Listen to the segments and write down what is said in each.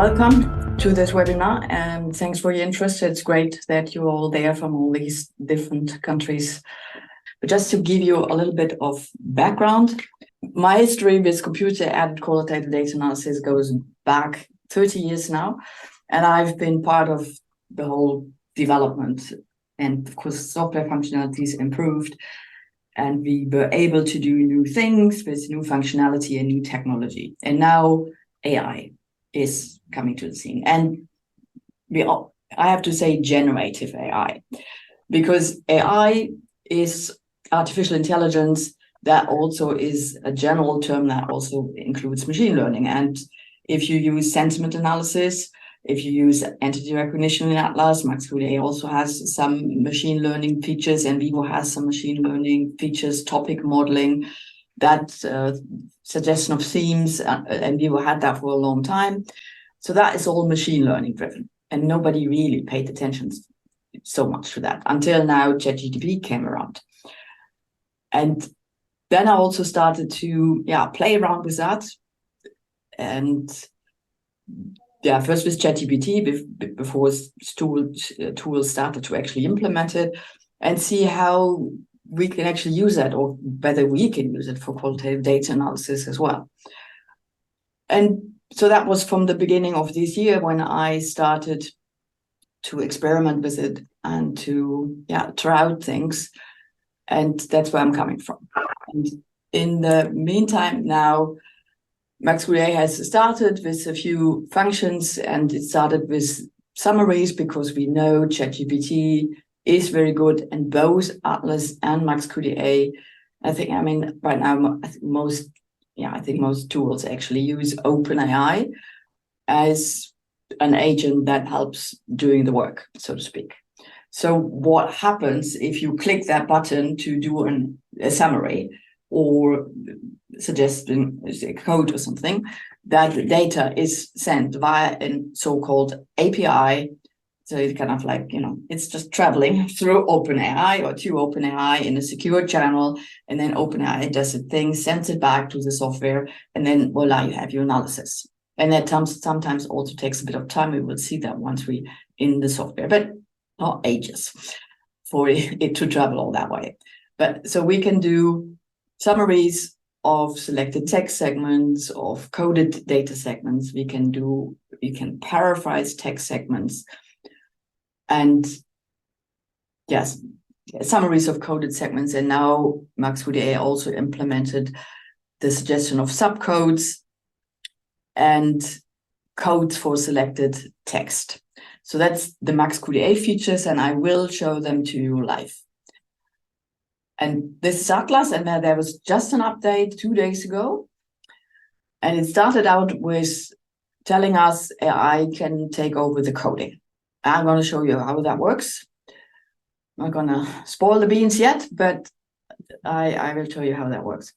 Welcome to this webinar, and thanks for your interest. It's great that you're all there from all these different countries. But just to give you a little bit of background, my history with computer-aided qualitative data analysis goes back 30 years now, and I've been part of the whole development, and of course software functionalities improved, and we were able to do new things with new functionality and new technology. And now AI is coming to the scene, and I have to say generative AI, because AI is artificial intelligence that also is a general term that also includes machine learning. And if you use sentiment analysis, if you use entity recognition in Atlas, MaxQDA also has some machine learning features, and Vivo has some machine learning features, topic modeling, that suggestion of themes, and Vivo had that for a long time. So that is all machine learning driven, and nobody really paid attention so much to that until now ChatGPT came around. And then I also started to play around with that. And first with ChatGPT before tools started to actually implement it, and see how we can actually use that, or whether we can use it for qualitative data analysis as well. And so that was from the beginning of this year when I started to experiment with it and to try out things. And that's where I'm coming from. And in the meantime, now MaxQDA has started with a few functions, and it started with summaries because we know ChatGPT is very good, and both Atlas and MaxQDA. Right now, I think most tools actually use OpenAI as an agent that helps doing the work, so to speak. So what happens if you click that button to do a summary or suggesting a code or something, that the data is sent via a so-called API. So it's kind of like, it's just traveling through OpenAI or to OpenAI in a secure channel, and then OpenAI does a thing, sends it back to the software, and then voila, you have your analysis. And that sometimes also takes a bit of time. We will see that once we in the software, but not ages for it to travel all that way. But so we can do summaries of selected text segments, of coded data segments. We can paraphrase text segments. And yes, summaries of coded segments. And now MaxQDA also implemented the suggestion of subcodes and codes for selected text. So that's the MaxQDA features, and I will show them to you live. And this is Atlas, and there was just an update 2 days ago. And it started out with telling us AI can take over the coding. I'm going to show you how that works. I'm not going to spoil the beans yet, but I will show you how that works.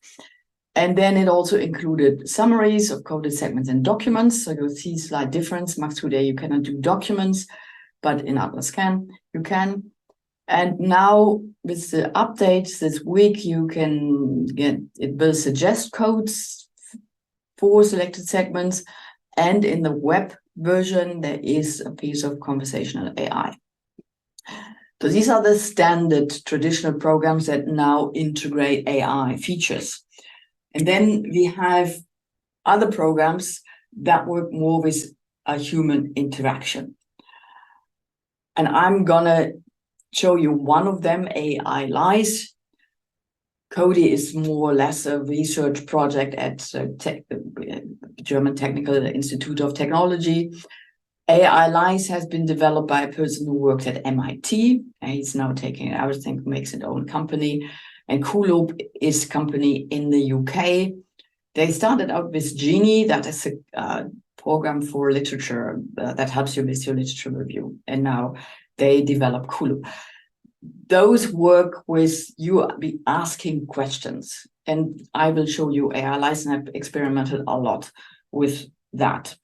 And then it also included summaries of coded segments and documents. So you'll see slight difference. MaxQDA, you cannot do documents, but in Atlas you can. And now with the updates this week, you can it will suggest codes for selected segments. And in the web version, there is a piece of conversational AI. So these are the standard traditional programs that now integrate AI features. And then we have other programs that work more with a human interaction. And I'm going to show you one of them, AI Lies. Cody is more or less a research project at the German Technical Institute of Technology. AI Lies has been developed by a person who worked at MIT, and he's now taking it out, I think, makes its own company. And Kulo is a company in the UK. They started out with Genie, that is a program for literature that helps you with your literature review. And now they develop Kulo. Those work with you asking questions, and I will show you AI Lies, and I've experimented a lot with that.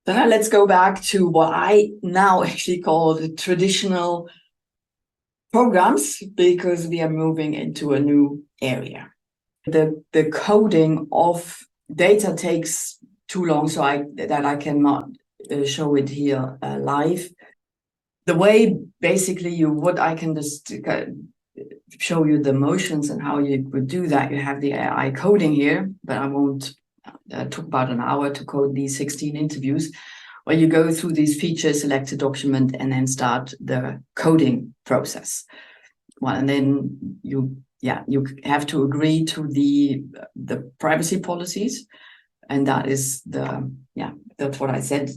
So now let's go back to what I now actually call the traditional programs, because we are moving into a new area. The coding of data takes too long, so I cannot show it here live. The way basically what I can just show you the motions and how you would do that. You have the AI coding here, but I won't took about an hour to code these 16 interviews, where you go through these features, select a document, and then start the coding process. Well, and then you have to agree to the privacy policies, and that is that's what I said,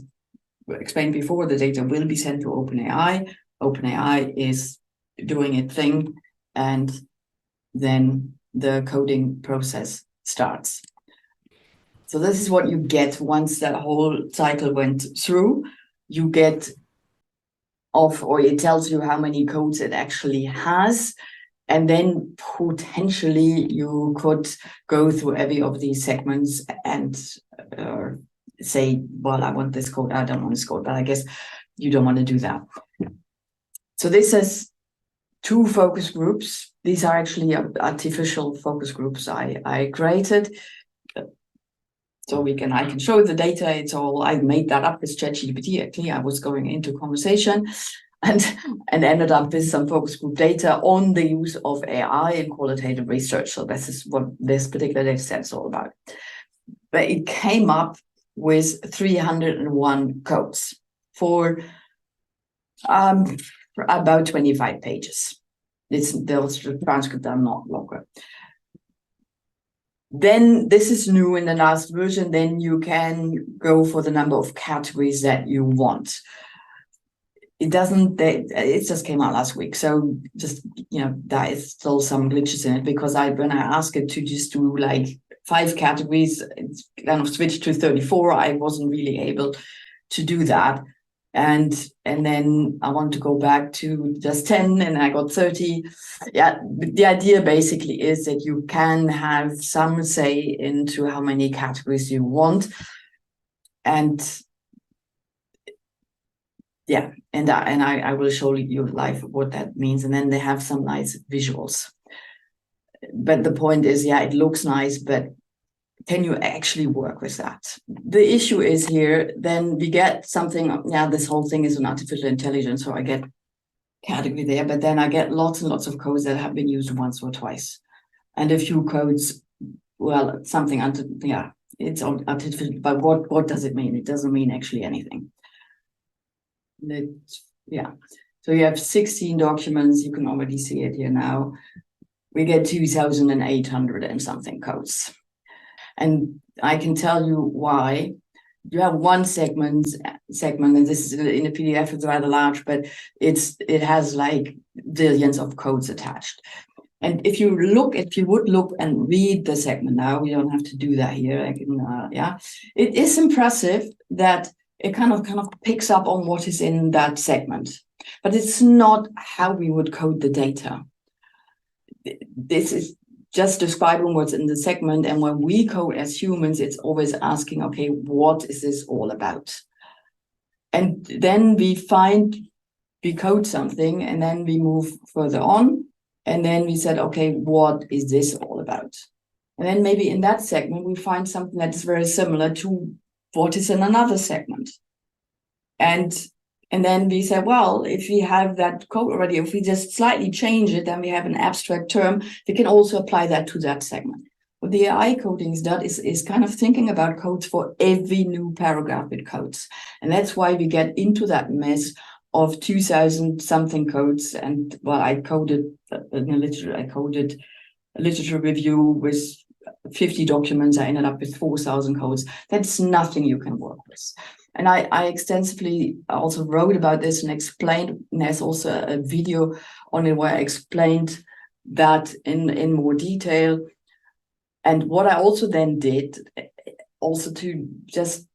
explained before. The data will be sent to OpenAI. OpenAI is doing its thing, and then the coding process starts. So this is what you get once that whole cycle went through. You get off, or it tells you how many codes it actually has. And then potentially you could go through every of these segments and say, well, I want this code, I don't want this code, but I guess you don't want to do that. So this is 2 focus groups. These are actually artificial focus groups I created. So I can show the data. It's all, I made that up with ChatGPT. Actually, I was going into conversation and ended up with some focus group data on the use of AI in qualitative research. So this is what this particular data set is all about. But it came up with 301 codes for about 25 pages. Those transcripts are not longer. Then this is new in the last version. Then you can go for the number of categories that you want. It just came out last week. So just, there is still some glitches in it, because when I asked it to just do like 5 categories, it's kind of switched to 34. I wasn't really able to do that. And then I want to go back to just 10, and I got 30. Yeah, the idea basically is that you can have some say into how many categories you want. And yeah, and I will show you live what that means. And then they have some nice visuals. But the point is, it looks nice, but can you actually work with that? The issue is here, then we get something, this whole thing is an artificial intelligence, so I get category there, but then I get lots and lots of codes that have been used once or twice. And a few codes, well, something, it's artificial, but what does it mean? It doesn't mean actually anything. So you have 16 documents, you can already see it here now. We get 2,800 and something codes. And I can tell you why. You have one segment, and this is in a PDF, it's rather large, but it has like billions of codes attached. And if you would look and read the segment now, we don't have to do that here. It is impressive that it kind of picks up on what is in that segment, but it's not how we would code the data. This is just describing what's in the segment. And when we code as humans, it's always asking, okay, what is this all about? And then we code something, and then we move further on. And then we said, okay, what is this all about? And then maybe in that segment, we find something that is very similar to what is in another segment. And then we said, well, if we have that code already, if we just slightly change it, then we have an abstract term. We can also apply that to that segment. What the AI coding is kind of thinking about codes for every new paragraph it codes. And that's why we get into that mess of 2,000 something codes. And well, I coded a literature review with 50 documents. I ended up with 4,000 codes. That's nothing you can work with. And I extensively also wrote about this and explained, and there's also a video on it where I explained that in more detail. And what I also then did, also to just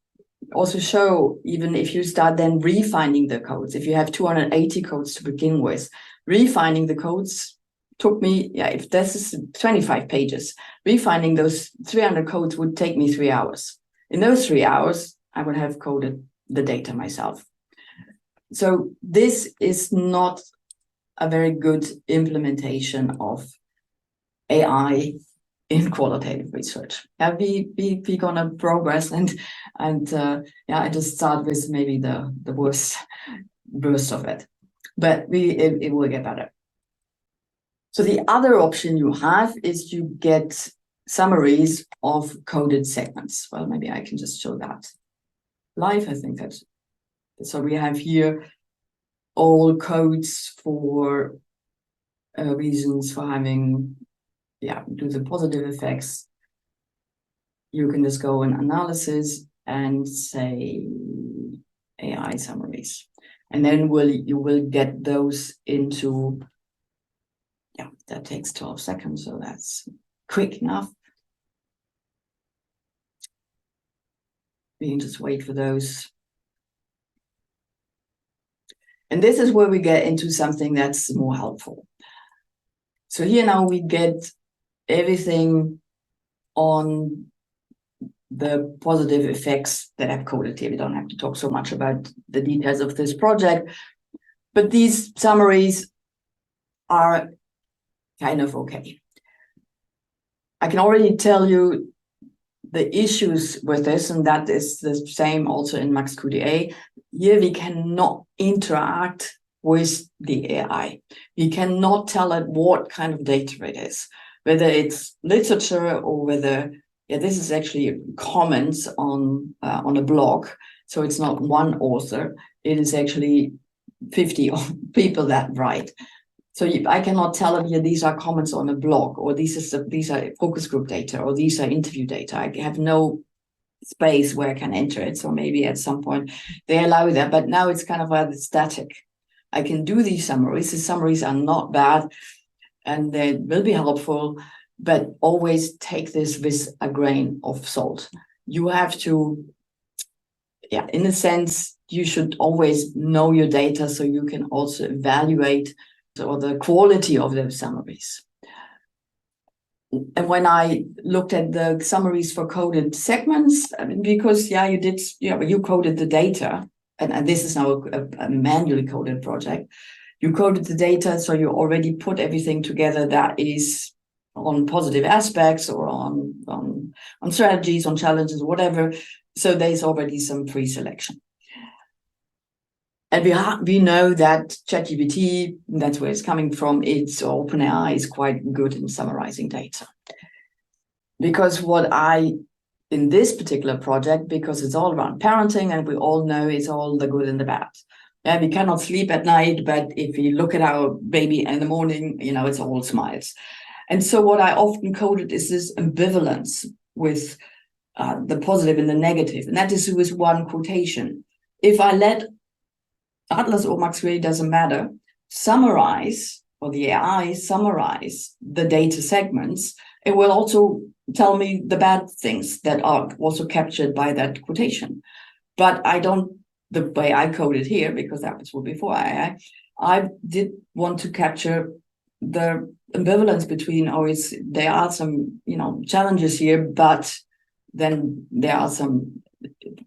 also show, even if you start then refining the codes, if you have 280 codes to begin with, refining the codes took me, if this is 25 pages, refining those 300 codes would take me 3 hours. In those 3 hours, I would have coded the data myself. So this is not a very good implementation of AI in qualitative research. We gonna progress and I just start with maybe the worst burst of it, but it will get better. So the other option you have is you get summaries of coded segments. Well, maybe I can just show that live. I think that's so. We have here all codes for reasons for having, do the positive effects. You can just go in analysis and say AI summaries, and then you will get those into, that takes 12 seconds, so that's quick enough. We can just wait for those. And this is where we get into something that's more helpful. So here now we get everything on the positive effects that I've coded here. We don't have to talk so much about the details of this project, but these summaries are kind of okay. I can already tell you the issues with this, and that is the same also in MaxQDA. Here we cannot interact with the AI. We cannot tell it what kind of data it is, whether it's literature or whether, this is actually comments on a blog. So it's not one author, it is actually 50 people that write. So I cannot tell them, these are comments on a blog, or these are focus group data, or these are interview data. I have no space where I can enter it. So maybe at some point they allow that, but now it's kind of rather static. I can do these summaries. The summaries are not bad and they will be helpful, but always take this with a grain of salt. You have to, in a sense, you should always know your data so you can also evaluate or the quality of those summaries. And when I looked at the summaries for coded segments, because you coded the data, and this is now a manually coded project. You coded the data, so you already put everything together that is on positive aspects or on strategies, on challenges, whatever. So there's already some pre-selection. And we know that ChatGPT, that's where it's coming from, OpenAI is quite good in summarizing data. Because in this particular project, because it's all around parenting, and we all know it's all the good and the bad. Yeah, we cannot sleep at night, but if we look at our baby in the morning, it's all smiles. And so what I often coded is this ambivalence with the positive and the negative, and that is with one quotation. If I let Atlas or MaxQDA, doesn't matter, summarize, or the AI summarize the data segments, it will also tell me the bad things that are also captured by that quotation. But the way I coded here, because that was before I did want to capture the ambivalence between, there are some, challenges here, but then there are some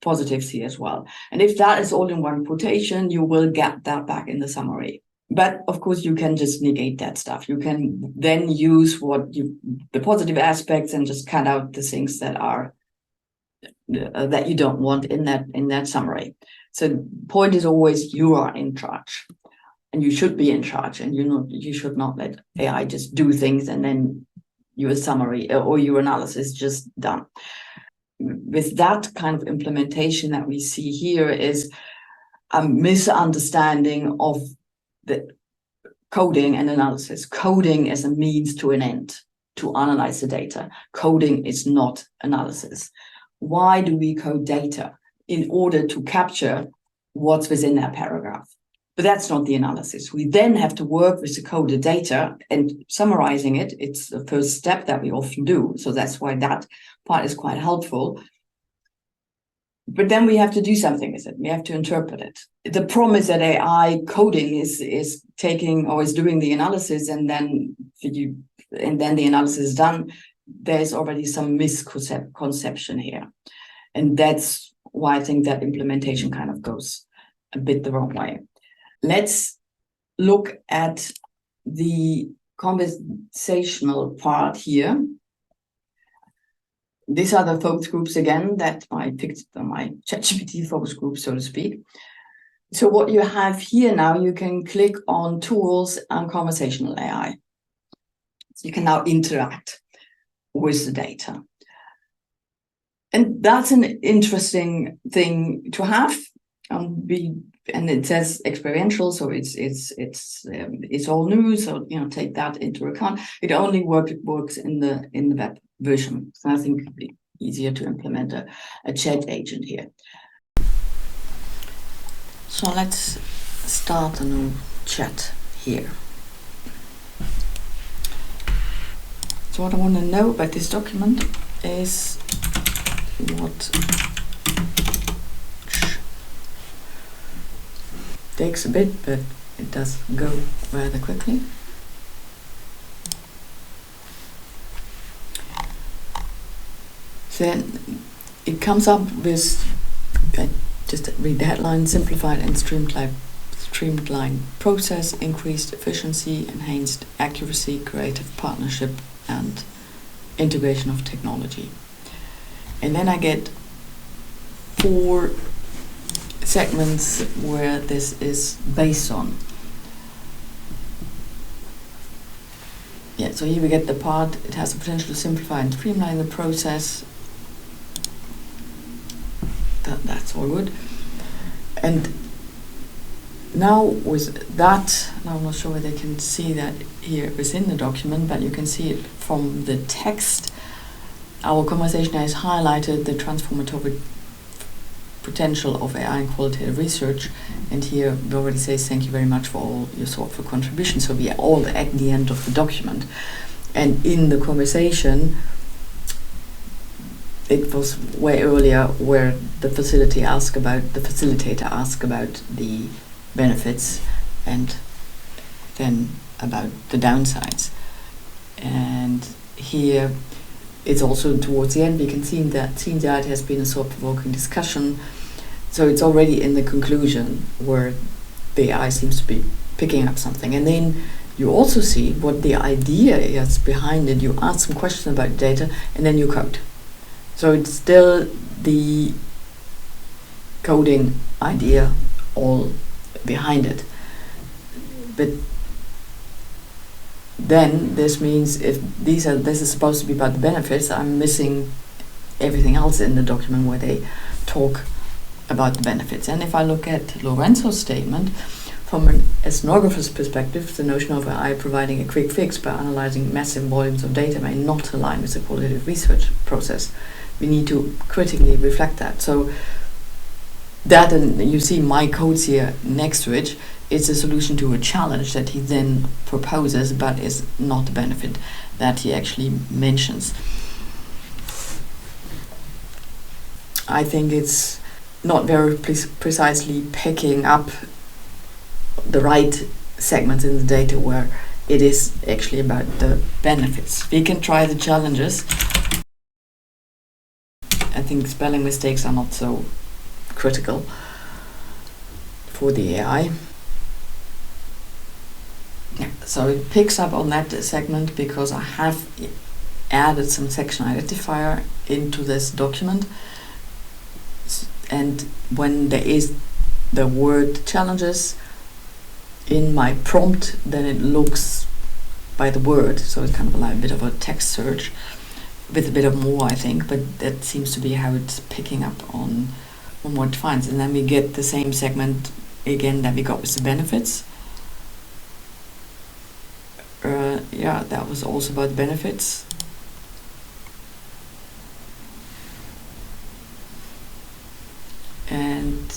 positives here as well. And if that is all in one quotation, you will get that back in the summary. But of course, you can just negate that stuff. You can then use the positive aspects and just cut out the things that are that you don't want in that summary. So the point is always you are in charge, and you should be in charge, and you should not let AI just do things and then your summary or your analysis just done. With that kind of implementation that we see here is a misunderstanding of the coding and analysis. Coding as a means to an end, to analyze the data. Coding is not analysis. Why do we code data? In order to capture what's within that paragraph. But that's not the analysis. We then have to work with the coded data and summarizing it. It's the first step that we often do. So that's why that part is quite helpful. But then we have to do something with it. We have to interpret it. The problem is that AI coding is taking or is doing the analysis, and then the analysis is done. There's already some misconception here. And that's why I think that implementation kind of goes a bit the wrong way. Let's look at the conversational part here. these are the focus groups again that I picked my ChatGPT focus group, so to speak. So what you have here now, you can click on tools and conversational AI. So you can now interact with the data. And that's an interesting thing to have. And it says experiential, so it's all new. So take that into account. It only works in the web version. So I think it'd be easier to implement a chat agent here. So let's start a new chat here. So what I want to know about this document is what takes a bit, but it does go rather quickly. Then it comes up with, just read the headline: simplified and streamlined process, increased efficiency, enhanced accuracy, creative partnership, and integration of technology. And then I get 4 segments where this is based on. Yeah, so here we get the part: it has the potential to simplify and streamline the process. That's all good. And now with that, now I'm not sure whether you can see that here within the document, but you can see it from the text. Our conversation has highlighted the transformative potential of AI in qualitative research, and here we already say thank you very much for all your thoughtful contributions. So we are all at the end of the document, and in the conversation it was way earlier where the facilitator asked about the benefits and then about the downsides. And here it's also towards the end we can see that it has been a thought-provoking discussion. So it's already in the conclusion where the AI seems to be picking up something. And then you also see what the idea is behind it. You ask some questions about data and then you code. So it's still the coding idea all behind it. But then this means if this is supposed to be about the benefits, I'm missing everything else in the document where they talk about the benefits. And if I look at Lorenzo's statement, from an ethnographer's perspective, the notion of AI providing a quick fix by analyzing massive volumes of data may not align with the qualitative research process. We need to critically reflect that. So that, and you see my codes here next to it, it's a solution to a challenge that he then proposes, but is not a benefit that he actually mentions. I think it's not very precisely picking up the right segments in the data where it is actually about the benefits. We can try the challenges. I think spelling mistakes are not so critical for the AI. So it picks up on that segment because I have added some section identifier into this document. And when there is the word challenges in my prompt, then it looks by the word. So it's kind of like a bit of a text search with a bit of more, I think, but that seems to be how it's picking up on what it finds. And then we get the same segment again that we got with the benefits. Yeah, that was also about benefits. And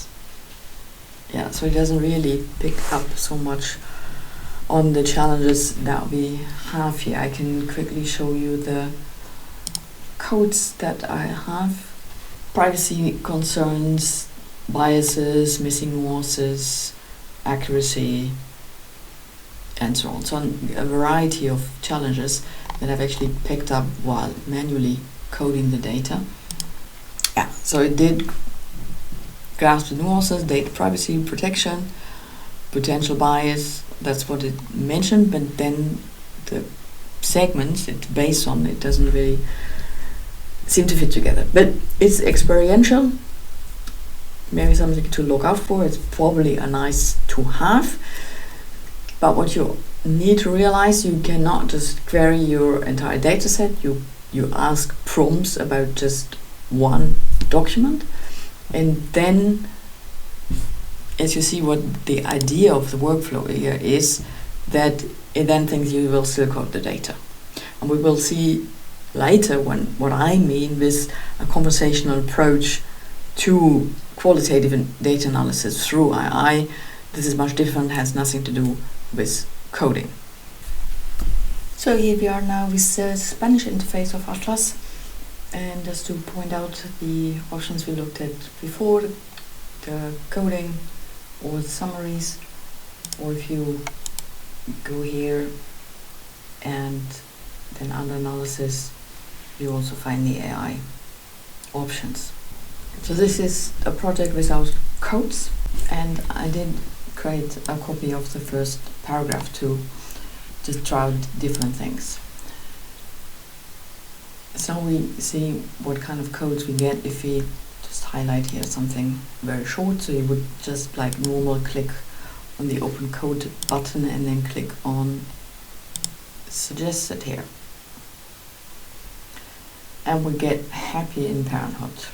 yeah, so it doesn't really pick up so much on the challenges that we have here. I can quickly show you the codes that I have. Privacy concerns, biases, missing nuances, accuracy, and so on. So a variety of challenges that I've actually picked up while manually coding the data. Yeah, so it did grasp the nuances, data privacy, protection, potential bias, that's what it mentioned, but then the segments it's based on, it doesn't really seem to fit together. But it's experiential, maybe something to look out for. It's probably a nice to have. But what you need to realize, you cannot just query your entire data set. You ask prompts about just one document. And then, as you see, what the idea of the workflow here is, that it then thinks you will still code the data. And we will see later what I mean with a conversational approach to qualitative data analysis through AI. This is much different, has nothing to do with coding. So here we are now with the Spanish interface of Atlas. And just to point out the options we looked at before, the coding or summaries, or if you go here and then under analysis, you also find the AI options. So this is a project without codes, and I did create a copy of the first paragraph to just try out different things. So we see what kind of codes we get if we just highlight here something very short. So you would just like normal click on the open code button and then click on suggested here. And we get happy in parenthood.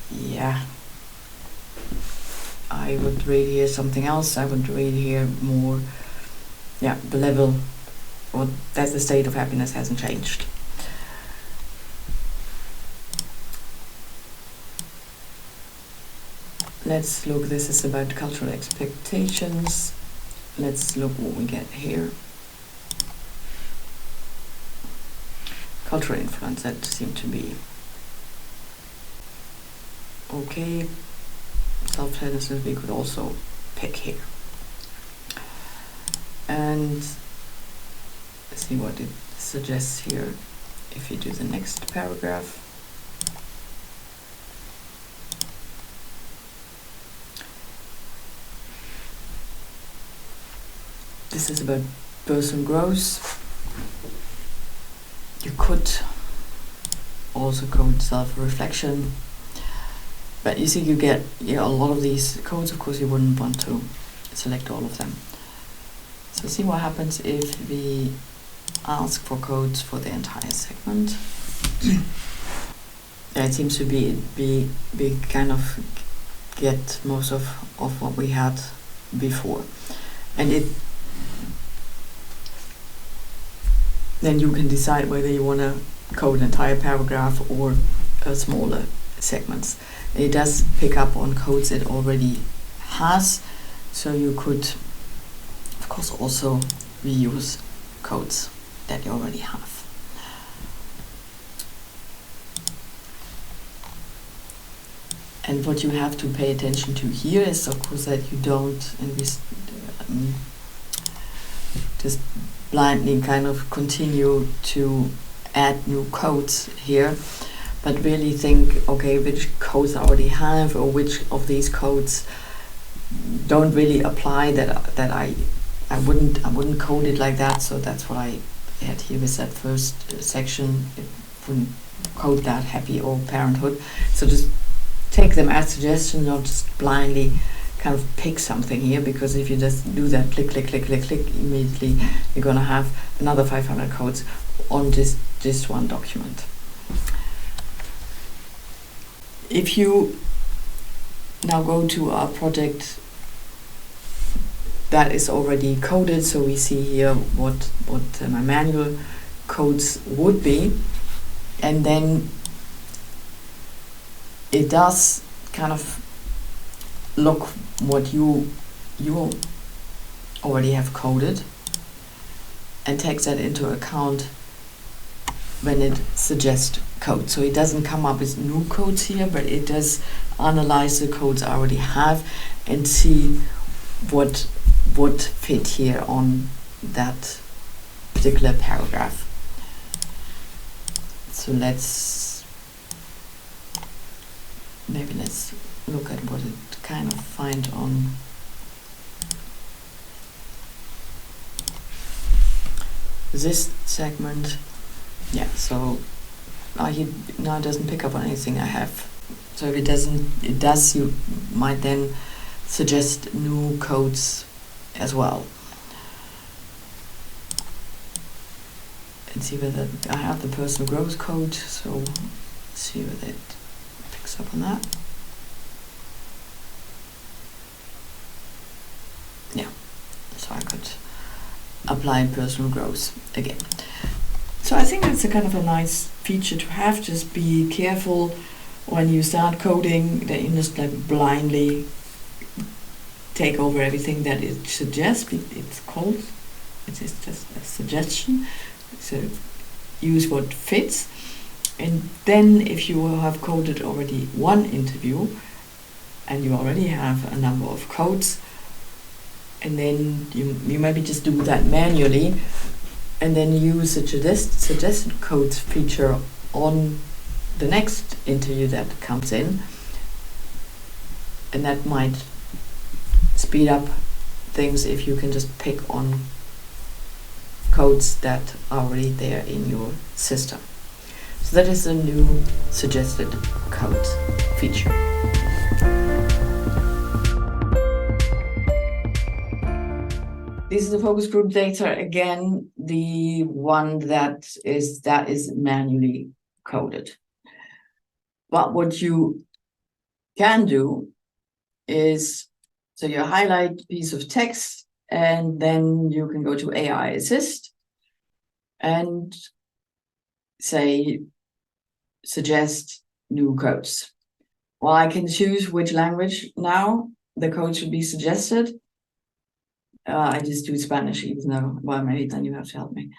Yeah. I would read here something else. I would read here more, the level, or that the state of happiness hasn't changed. Let's look, this is about cultural expectations. Let's look what we get here. Cultural influence, that seemed to be okay. Self-centeredness we could also pick here. And let's see what it suggests here if you do the next paragraph. This is about personal growth. You could also code self-reflection. But you see, you get a lot of these codes. Of course, you wouldn't want to select all of them. So see what happens if we ask for codes for the entire segment. It seems to be kind of get most of what we had before, and then you can decide whether you want to code an entire paragraph or smaller segments. It does pick up on codes it already has, so you could, of course, also reuse codes that you already have. And what you have to pay attention to here is, of course, that you don't just blindly kind of continue to add new codes here, but really think, okay, which codes I already have, or which of these codes don't really apply, that I wouldn't code it like that. So that's what I had here with that first section. It wouldn't code that happy or parenthood. So just take them as suggestions, not just blindly kind of pick something here, because if you just do that, click, click, click, click, click, immediately you're gonna have another 500 codes on just one document. If you now go to our project that is already coded, so we see here what my manual codes would be, and then it does kind of look what you already have coded and takes that into account when it suggests code. So it doesn't come up with new codes here, but it does analyze the codes I already have and see what would fit here on that particular paragraph. So let's look at what it kind of find on this segment. Yeah, so he now doesn't pick up on anything I have. So if it does, you might then suggest new codes as well. And see whether I have the personal growth code, so let's see whether it picks up on that. Yeah, so I could apply personal growth again. So I think it's a kind of a nice feature to have. Just be careful when you start coding that you just like blindly take over everything that it suggests. It's called, it is just a suggestion. So use what fits. And then if you have coded already one interview and you already have a number of codes, and then you maybe just do that manually and then use the suggested codes feature on the next interview that comes in, and that might speed up things if you can just pick on codes that are already there in your system. So that is a new suggested codes feature. This is the focus group data, again, the one that is manually coded. But what you can do is, so you highlight a piece of text and then you can go to AI Assist and say, suggest new codes. Well, I can choose which language now the code should be suggested. I just do Spanish, even though, well, maybe then you have to help me.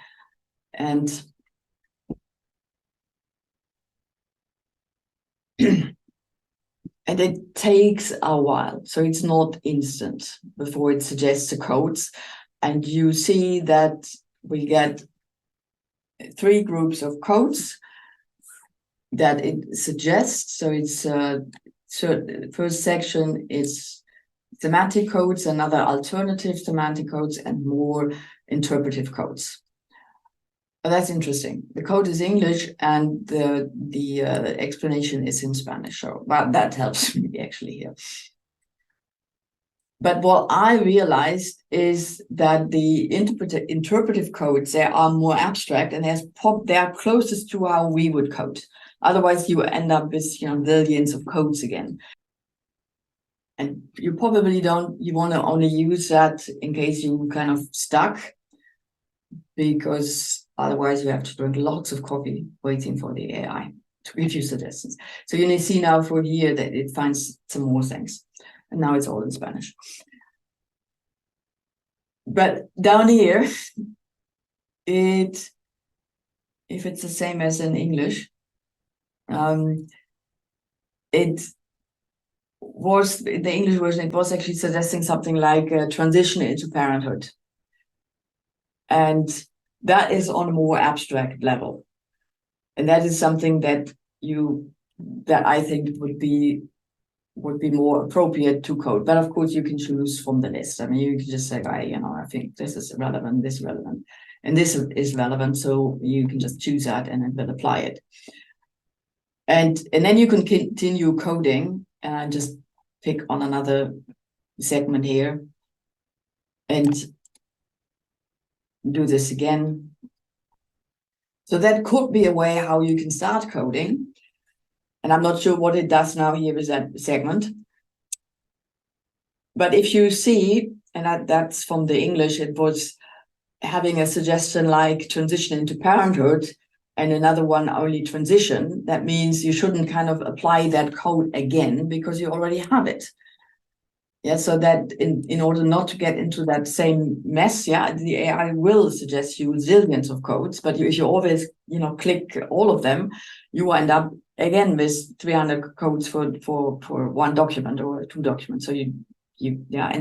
And and it takes a while, so it's not instant before it suggests the codes. And you see that we get 3 groups of codes that it suggests. So it's so the first section is thematic codes, another alternative thematic codes, and more interpretive codes. But that's interesting. The code is English and the explanation is in Spanish. So well, that helps me actually here. But what I realized is that the interpretive codes, they are more abstract and they are closest to how we would code. Otherwise, you end up with billions of codes again. And you probably you want to only use that in case you kind of stuck, because otherwise you have to drink lots of coffee waiting for the AI to give you suggestions. So you see now for here that it finds some more things. And now it's all in Spanish. But down here, if it's the same as in English, it was the English version, it was actually suggesting something like a transition into parenthood. And that is on a more abstract level. And that is something that I think would be more appropriate to code. But of course you can choose from the list. I mean, you can just say, I think this is relevant, this is relevant, and this is relevant. So you can just choose that and then will apply it. And then you can continue coding, and I just pick on another segment here and do this again. So that could be a way how you can start coding. And I'm not sure what it does now here with that segment. But if you see, and that's from the English, it was having a suggestion like transition into parenthood and another one only transition. That means you shouldn't kind of apply that code again because you already have it. Yeah, so that in order not to get into that same mess, the AI will suggest you zillions of codes, but if you always, click all of them, you end up again with 300 codes for one document or 2 documents. So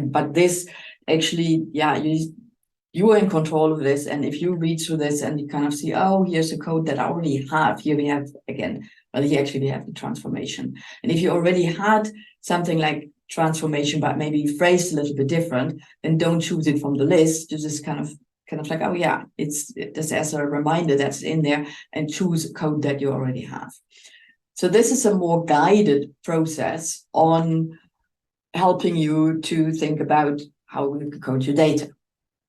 but this actually, you are in control of this. And if you read through this and you kind of see, oh, here's a code that I already have. Here we have again, here actually we have the transformation. And if you already had something like transformation, but maybe phrased a little bit different, then don't choose it from the list. You just kind of kind of like, oh yeah, it's just as a reminder that's in there, and choose code that you already have. So this is a more guided process on helping you to think about how you can code your data.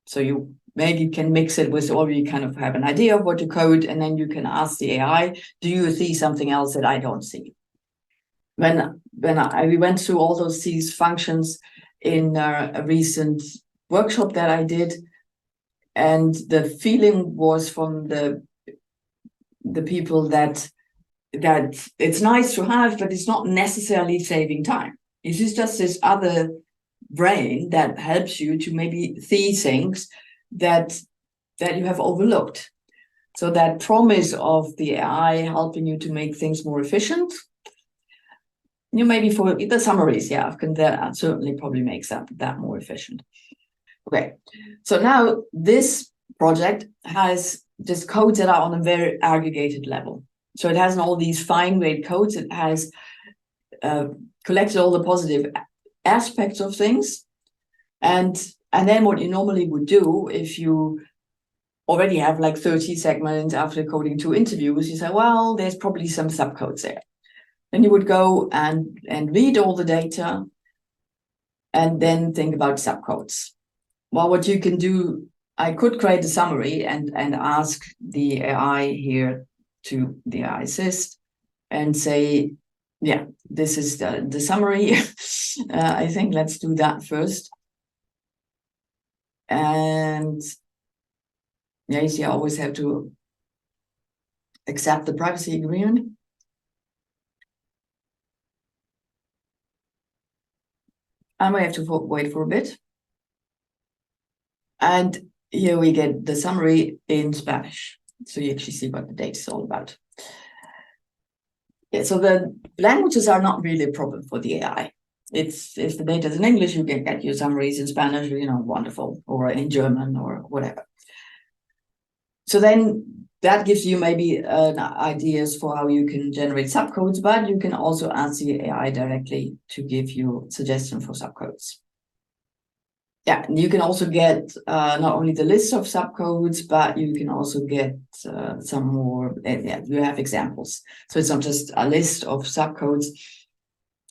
So you maybe can mix it with, or you kind of have an idea of what to code, and then you can ask the AI, do you see something else that I don't see? We went through all these functions in a recent workshop that I did, and the feeling was from the people that it's nice to have, but it's not necessarily saving time. It is just this other brain that helps you to maybe see things that you have overlooked. So that promise of the AI helping you to make things more efficient, maybe for the summaries, that certainly probably makes that more efficient. Okay, so now this project has just codes that are on a very aggregated level. So it has all these fine-grained codes. It has collected all the positive aspects of things. And then what you normally would do, if you already have like 30 segments after coding 2 interviews, you say, well, there's probably some subcodes there. Then you would go and read all the data and then think about subcodes. Well, what you can do, I could create a summary and ask the AI here to the AI assist and say, yeah, this is the summary. I think let's do that first. And yeah, you see, I always have to accept the privacy agreement. I might have to wait for a bit. And here we get the summary in Spanish. So you actually see what the data is all about. Yeah, so the languages are not really a problem for the AI. If the data is in English, you can get your summaries in Spanish, wonderful, or in German or whatever. So then that gives you maybe ideas for how you can generate subcodes, but you can also ask the AI directly to give you suggestions for subcodes. Yeah, and you can also get not only the list of subcodes, but you can also get some more, you have examples. So it's not just a list of subcodes,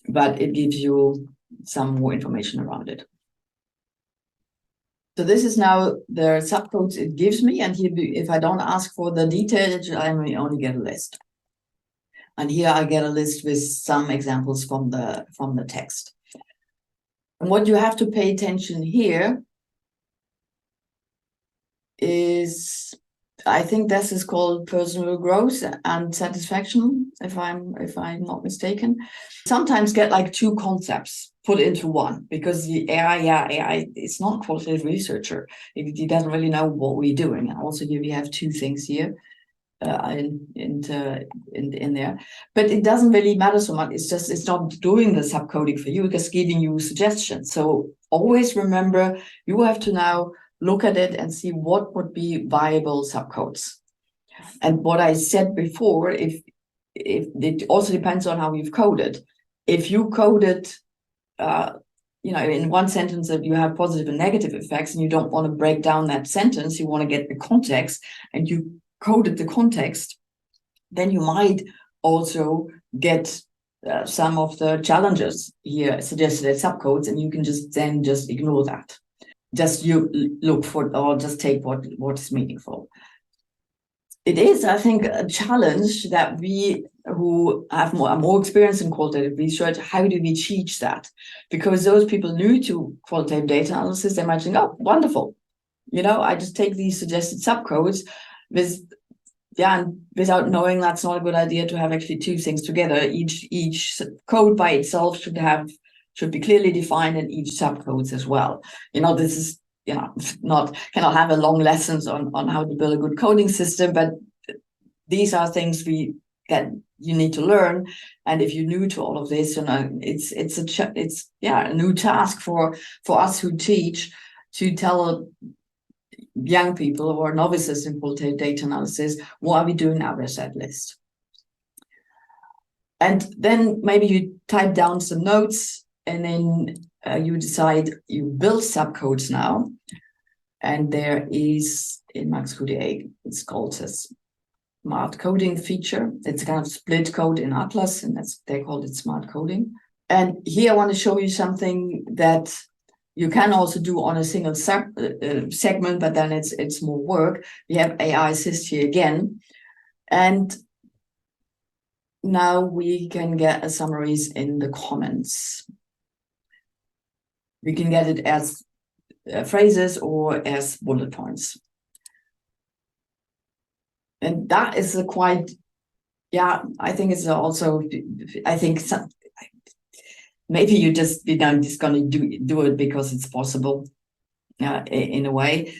but it gives you some more information around it. So this is now the subcodes it gives me, and here, if I don't ask for the details, I may only get a list. And here I get a list with some examples from the text. And what you have to pay attention here is, I think this is called personal growth and satisfaction, if I'm not mistaken. Sometimes get like 2 concepts put into one, because the AI is not a qualitative researcher. He doesn't really know what we're doing. And also here we have 2 things here in there, but it doesn't really matter so much. It's not doing the subcoding for you, it's just giving you suggestions. So always remember, you have to now look at it and see what would be viable subcodes. And what I said before, if it also depends on how you've coded. If you coded in one sentence that you have positive and negative effects, and you don't want to break down that sentence, you want to get the context, and you coded the context, then you might also get some of the challenges here suggested as subcodes, and you can just ignore that. Just you look for, or just take what is meaningful. It is, I think, a challenge that we who have more experience in qualitative research, how do we teach that? Because those people new to qualitative data analysis, they might think, oh, wonderful. I just take these suggested subcodes and without knowing that's not a good idea to have actually 2 things together. Each code by itself should be clearly defined, in each subcodes as well. This is cannot have a long lessons on how to build a good coding system, but these are things that you need to learn. And if you're new to all of this, it's a new task for us who teach to tell young people or novices in qualitative data analysis, what are we doing now with that list? And then maybe you type down some notes, and then you decide you build subcodes now. And there is in Max QDA, it's called a smart coding feature. It's kind of split code in Atlas, and they call it smart coding. And here I want to show you something that you can also do on a single segment, but then it's more work. We have AI Assist here again. And now we can get a summaries in the comments. We can get it as phrases or as bullet points. And that is a quite, yeah, I think it's also, I think maybe you just going to do it because it's possible in a way.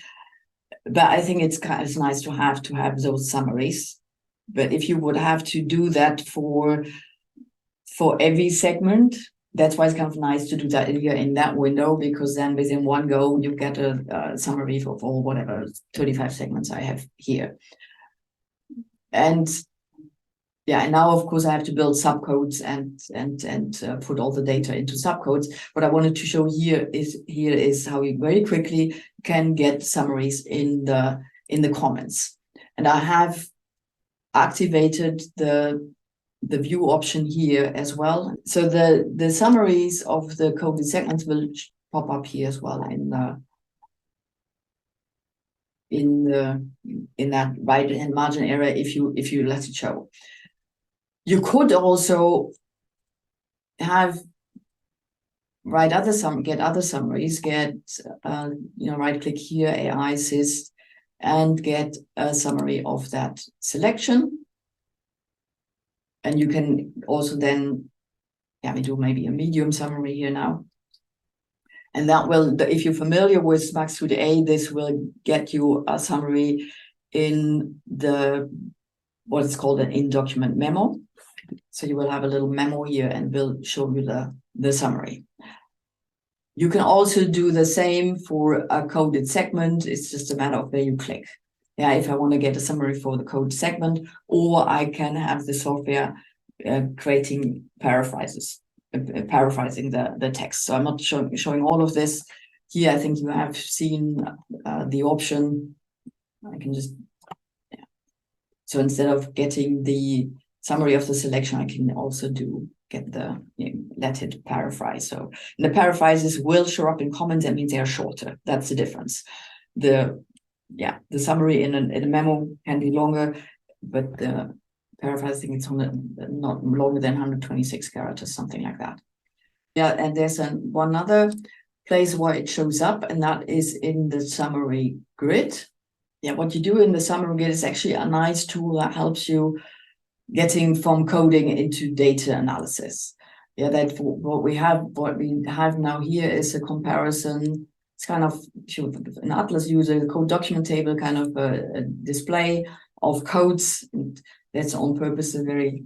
But I think it's nice to have those summaries. But if you would have to do that for every segment, that's why it's kind of nice to do that here in that window, because then within one go you get a summary of all whatever 35 segments I have here. And yeah, and now of course I have to build subcodes and put all the data into subcodes. What I wanted to show here is how you very quickly can get summaries in the comments. And I have activated the view option here as well. So the summaries of the coded segments will pop up here as well in that right hand margin area if you let it show. You could also have get other summaries, right click here, AI Assist, and get a summary of that selection. And you can also then, we do maybe a medium summary here now. And that will, if you're familiar with Max QDA, this will get you a summary in what is called an in-document memo. So you will have a little memo here and will show you the summary. You can also do the same for a coded segment. It's just a matter of where you click. Yeah, if I want to get a summary for the code segment, or I can have the software creating paraphrasing the text. So I'm not showing all of this here. I think you have seen the option. I can just, So instead of getting the summary of the selection, I can also get let it paraphrase. So the paraphrases will show up in comments. That means they are shorter. That's the difference. The summary in a memo can be longer, but the paraphrasing it's not longer than 126 characters, something like that. Yeah, and there's one other place where it shows up, and that is in the summary grid. Yeah, what you do in the summary grid is actually a nice tool that helps you getting from coding into data analysis. Yeah, that what we have now here is a comparison. It's kind of, if you're an Atlas user, the code document table, kind of a display of codes. And that's on purpose a very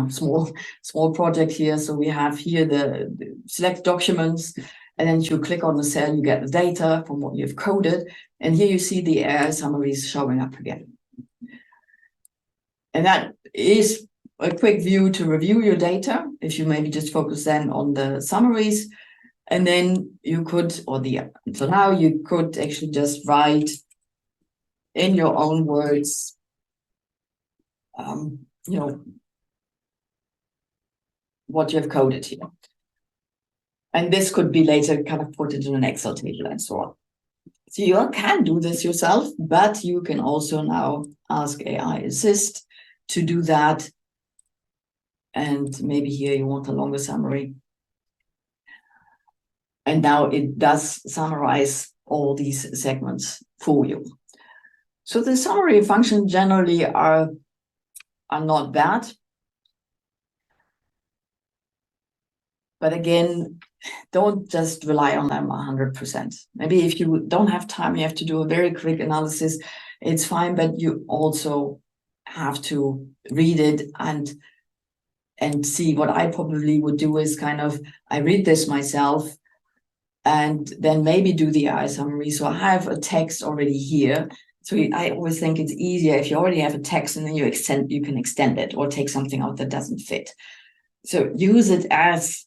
small project here. So we have here the select documents, and then you click on the cell, you get the data from what you've coded, and here you see the AI summaries showing up again. And that is a quick view to review your data. If you maybe just focus then on the summaries, and then you could, so now you could actually just write in your own words, what you have coded here. And this could be later kind of put into an Excel table and so on. So you can do this yourself, but you can also now ask AI Assist to do that. And maybe here you want a longer summary. And now it does summarize all these segments for you. So the summary functions generally are not bad. But again, don't just rely on them 100%. Maybe if you don't have time, you have to do a very quick analysis, it's fine, but you also have to read it and see. What I probably would do is I read this myself and then maybe do the AI summary. So I have a text already here. So I always think it's easier if you already have a text and then you can extend it or take something out that doesn't fit. So use it as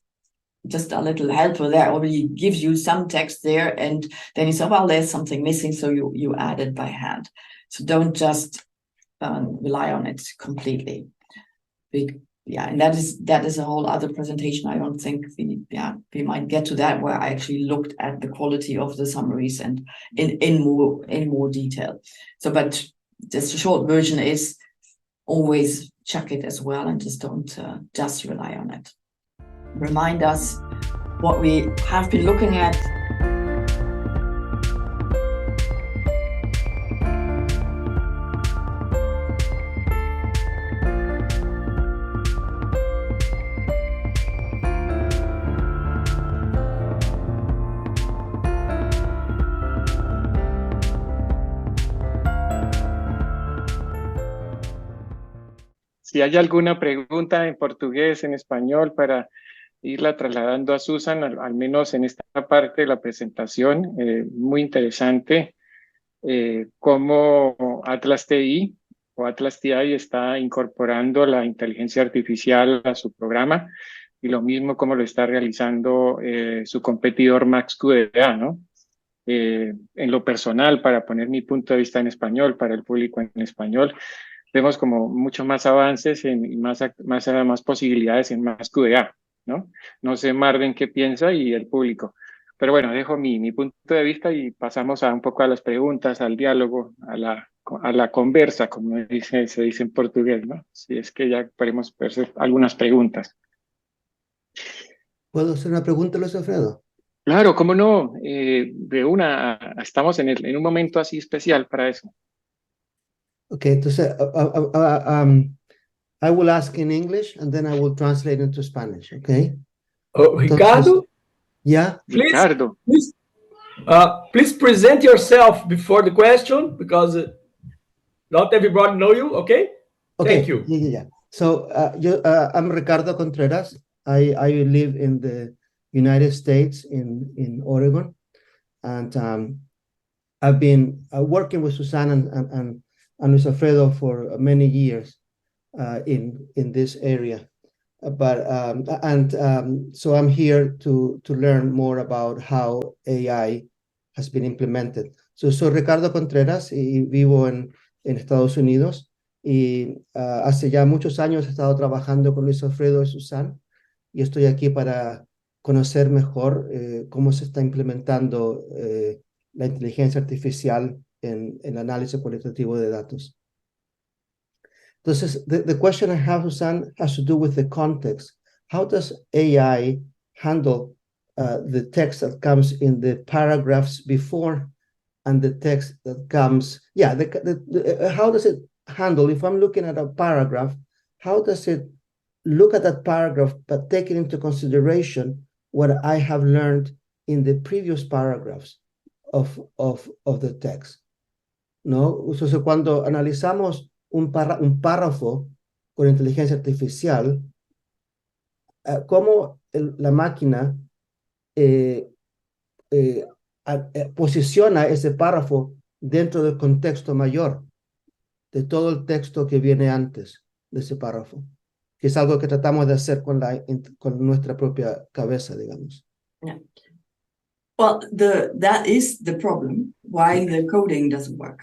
just a little helper there already gives you some text there, and then you say, well, there's something missing, so you add it by hand. So don't just rely on it completely. And that is a whole other presentation. I don't think we might get to that, where I actually looked at the quality of the summaries and in more detail. So, but just a short version is always check it as well, and just don't just rely on it. Remind us what we have been looking at. Si hay alguna pregunta en portugués, en español, para irla trasladando a Susan, al menos en esta parte de la presentación, muy interesante cómo Atlas TI o Atlas TI está incorporando la inteligencia artificial a su programa, y lo mismo como lo está realizando su competidor MaxQDA, ¿no? En lo personal, para poner mi punto de vista en español, para el público en español, vemos como mucho más avances y más posibilidades en MaxQDA, ¿no? No sé, Marvin, qué piensa y el público. Pero bueno, dejo mi punto de vista y pasamos un poco a las preguntas, al diálogo, a la conversa, como se dice en portugués, ¿no? Si es que ya podemos hacer algunas preguntas. ¿Puedo hacer una pregunta, Luis Alfredo? Claro, cómo no. Estamos en un momento así especial para eso. Okay, entonces, I will ask in English and then I will translate into Spanish, okay? Ricardo? Yeah? Please, Ricardo. please present yourself before the question, because not everybody know you, okay? Okay. Thank you. Yeah. So, I'm Ricardo Contreras. I live in the United States, in Oregon, and I've been working with Susan and Luis Alfredo for many years in this area. So I'm here to learn more about how AI has been implemented. So soy Ricardo Contreras y vivo en Estados Unidos, y hace ya muchos años he estado trabajando con Luis Alfredo y Susan, y estoy aquí para conocer mejor cómo se está implementando la inteligencia artificial en el análisis cualitativo de datos. Entonces, the question I have, Susan, has to do with the context. How does AI handle the text that comes in the paragraphs before and the text that comes, how does it handle, if I'm looking at a paragraph, how does it look at that paragraph, but taking into consideration what I have learned in the previous paragraphs of the text? ¿No? Entonces, cuando analizamos un párrafo con inteligencia artificial, cómo la máquina posiciona ese párrafo dentro del contexto mayor de todo el texto que viene antes de ese párrafo, que es algo que tratamos de hacer con nuestra propia cabeza, digamos. Yeah. Well, that is the problem why the coding doesn't work.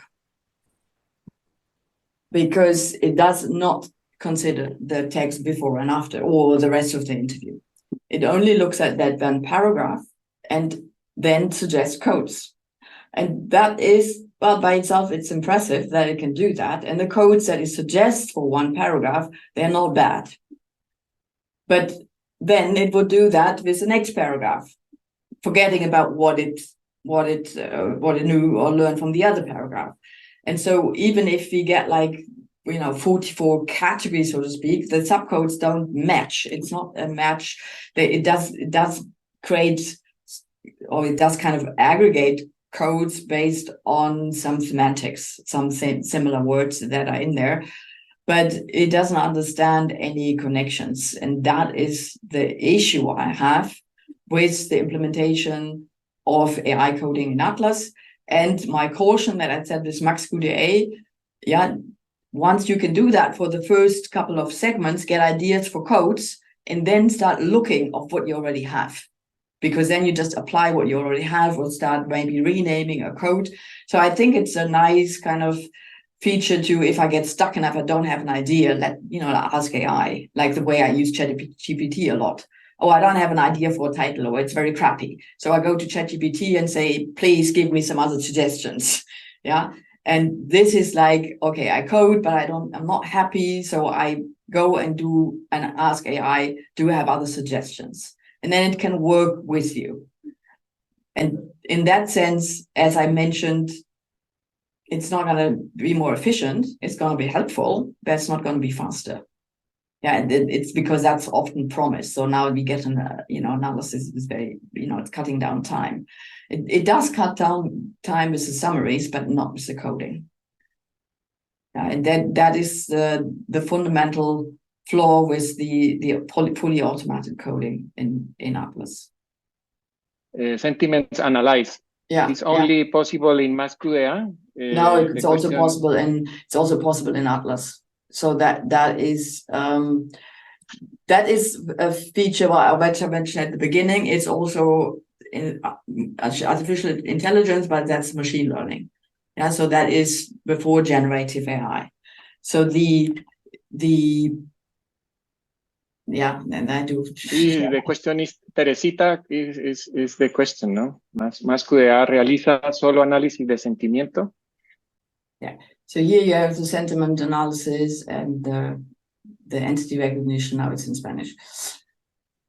Because it does not consider the text before and after, or the rest of the interview. It only looks at that one paragraph and then suggests codes. And that is, well, by itself, it's impressive that it can do that. And the codes that it suggests for one paragraph, they're not bad. But then it would do that with the next paragraph, forgetting about what it knew or learned from the other paragraph. And so even if we get 44 categories, so to speak, the subcodes don't match. It's not a match. It does create, or it does kind of aggregate codes based on some semantics, some similar words that are in there, but it doesn't understand any connections. And that is the issue I have with the implementation of AI coding in Atlas. And my caution that I said with MaxQDA, once you can do that for the first couple of segments, get ideas for codes, and then start looking of what you already have. Because then you just apply what you already have or start maybe renaming a code. So I think it's a nice kind of feature to, if I get stuck enough, I don't have an idea, ask AI, like the way I use ChatGPT a lot. Oh, I don't have an idea for a title, or it's very crappy. So I go to ChatGPT and say, please give me some other suggestions. Yeah. And this is like, okay, I code, but I'm not happy. So I go and ask AI, do you have other suggestions? And then it can work with you. And in that sense, as I mentioned, it's not going to be more efficient. It's going to be helpful, but it's not going to be faster. Yeah, it's because that's often promised. So now we get analysis is very, it's cutting down time. It does cut down time with the summaries, but not with the coding. And that is the fundamental flaw with the fully automated coding in Atlas. Sentiments analyze. Yeah, It's only possible in MaxQDA. No, it's also possible in Atlas. So that is a feature which I mentioned at the beginning. It's also in artificial intelligence, but that's machine learning. Yeah, so that is before generative AI. So and I do. The question is, Teresita is the question, ¿no? MaxQDA realiza solo análisis de sentimiento. Yeah. So here you have the sentiment analysis and the entity recognition. Now it's in Spanish.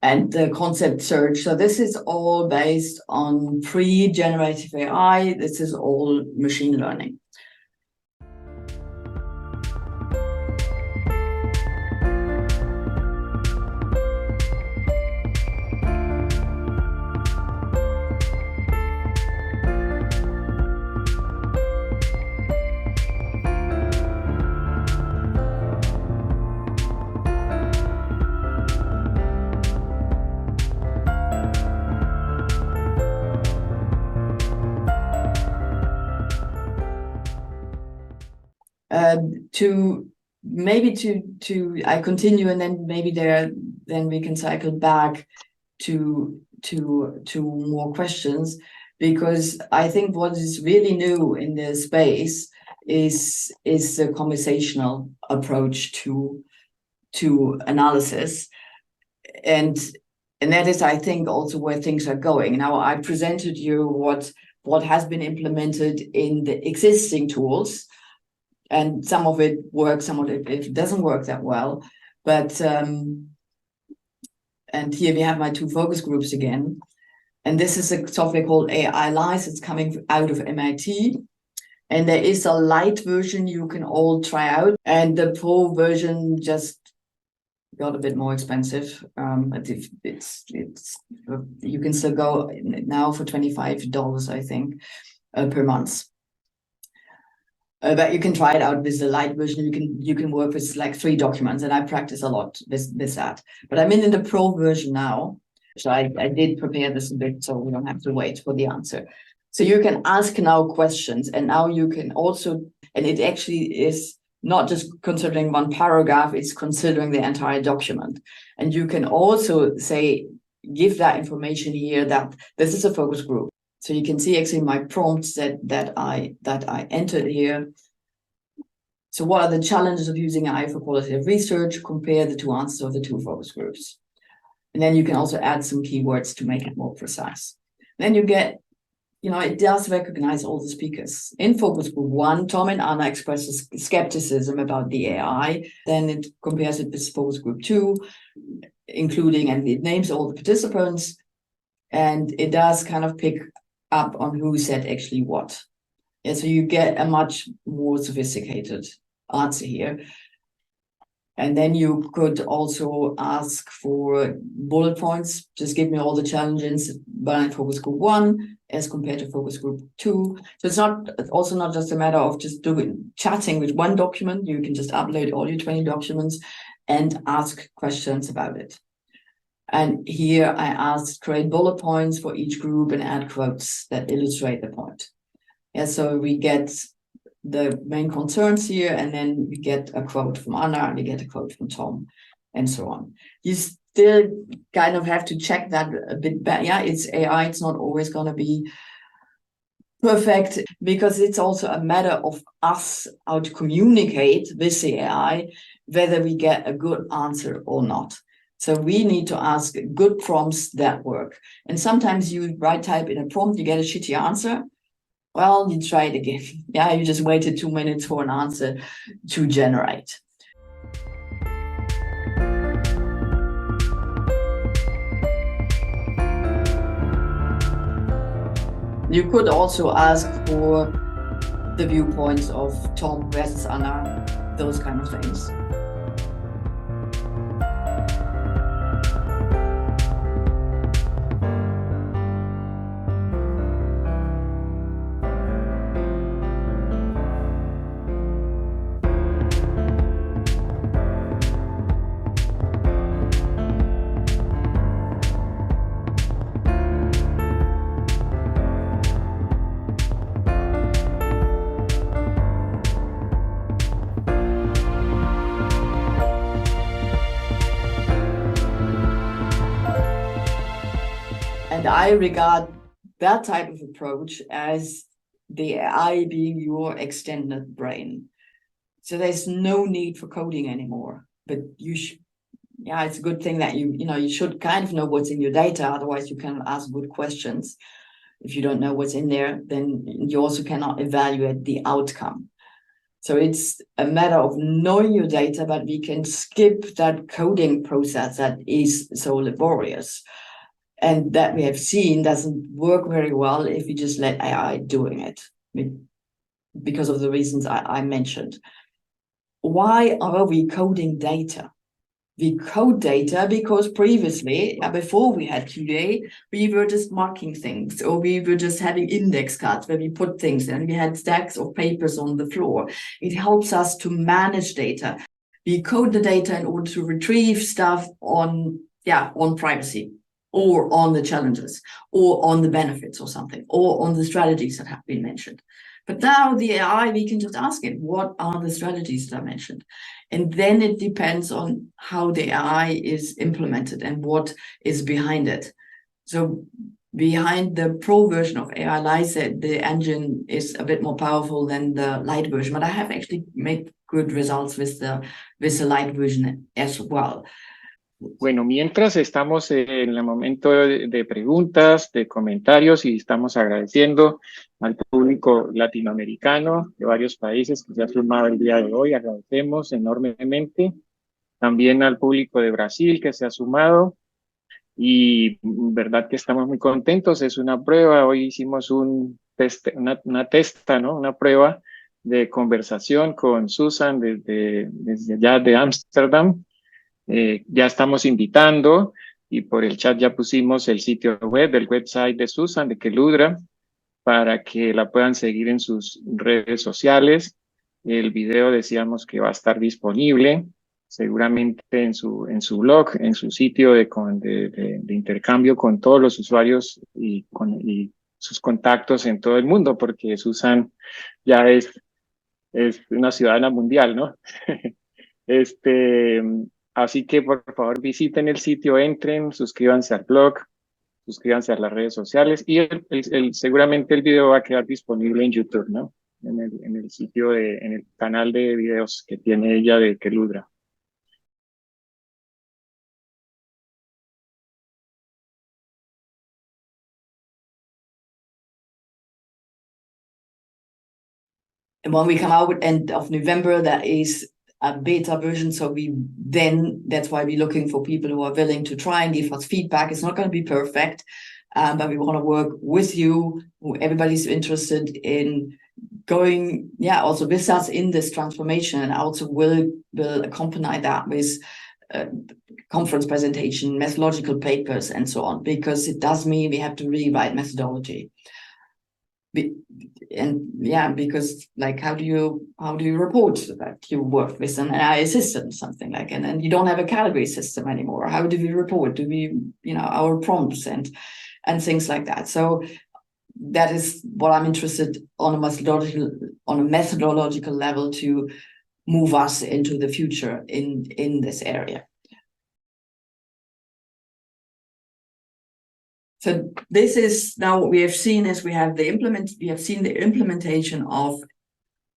And the concept search. So this is all based on pre-generative AI. This is all machine learning. I continue, and then maybe then we can cycle back to more questions, because I think what is really new in this space is the conversational approach to analysis, and that is, I think, also where things are going. Now, I presented you what has been implemented in the existing tools. And some of it works, some of it doesn't work that well. But, and here we have my two focus groups again. And this is a software called AI Lies. It's coming out of MIT. And there is a light version you can all try out. And the pro version just got a bit more expensive. But you can still go now for $25, I think, per month. But you can try it out with the light version. You can work with like 3 documents, and I practice a lot with that. But I'm in the pro version now, so I did prepare this a bit, so we don't have to wait for the answer. So you can ask now questions, and now you can also, and it actually is not just considering one paragraph; it's considering the entire document. And you can also say, give that information here that this is a focus group. So you can see actually my prompts that I entered here. So what are the challenges of using AI for qualitative research? Compare the 2 answers of the 2 focus groups. And then you can also add some keywords to make it more precise. Then you get, it does recognize all the speakers. In focus group 1, Tom and Anna expresses skepticism about the AI. Then it compares it with focus group 2, including, and it names all the participants. And it does kind of pick up on who said actually what. Yeah, so you get a much more sophisticated answer here. And then you could also ask for bullet points. Just give me all the challenges in focus group 1 as compared to focus group 2. So it's also not just a matter of just chatting with one document. You can just upload all your 20 documents and ask questions about it. And here I asked create bullet points for each group and add quotes that illustrate the point. Yeah, so we get the main concerns here, and then we get a quote from Anna, and we get a quote from Tom, and so on. still kind of have to check that a bit better. Yeah, it's AI. It's not always going to be perfect, because it's also a matter of us how to communicate with the AI, whether we get a good answer or not. So we need to ask good prompts that work. And sometimes you type in a prompt, you get a shitty answer. Well, you try it again. Yeah, you just waited 2 minutes for an answer to generate. You could also ask for the viewpoints of Tom versus Anna, those kind of things. And I regard that type of approach as the AI being your extended brain. So there's no need for coding anymore. But it's a good thing that you should kind of know what's in your data. Otherwise, you cannot ask good questions. If you don't know what's in there, then you also cannot evaluate the outcome. So it's a matter of knowing your data, but we can skip that coding process that is so laborious. And that we have seen doesn't work very well if we just let AI doing it, because of the reasons I mentioned. Why are we coding data? We code data because previously, before we had QA, we were just marking things, or we were just having index cards where we put things in. We had stacks of papers on the floor. It helps us to manage data. We code the data in order to retrieve stuff on privacy, or on the challenges, or on the benefits or something, or on the strategies that have been mentioned. But now the AI, we can just ask it, what are the strategies that I mentioned? And then it depends on how the AI is implemented and what is behind it. So behind the pro version of AI Light, the engine is a bit more powerful than the light version, but I have actually made good results with the light version as well. Bueno, mientras estamos en el momento de preguntas, de comentarios, y estamos agradeciendo al público latinoamericano de varios países que se ha sumado el día de hoy, agradecemos enormemente. También al público de Brasil que se ha sumado, y verdad que estamos muy contentos. Es una prueba, hoy hicimos una prueba de conversación con Susan desde allá de Ámsterdam. Ya estamos invitando, y por el chat ya pusimos el sitio web, el website de Susan, de Keludra, para que la puedan seguir en sus redes sociales. El video decíamos que va a estar disponible seguramente en su blog, en su sitio de intercambio con todos los usuarios y sus contactos en todo el mundo, porque Susan ya es una ciudadana mundial, ¿no? Así que por favor visiten el sitio, entren, suscríbanse al blog, suscríbanse a las redes sociales, y seguramente el video va a quedar disponible en YouTube, ¿no? En el sitio, en el canal de videos que tiene ella de Keludra. And when we come out at end of November, that is a beta version. So that's why we're looking for people who are willing to try and give us feedback. It's not going to be perfect, but we want to work with you. Everybody's interested in going, also with us in this transformation, and also will accompany that with conference presentation, methodological papers, and so on, because it does mean we have to rewrite methodology. Because how do you report that you work with an AI assistant, something like, and then you don't have a category system anymore? How do we report? Do we, our prompts and things like that? So that is what I'm interested on a methodological level to move us into the future in this area. So this is now what we have seen is we have seen the implementation of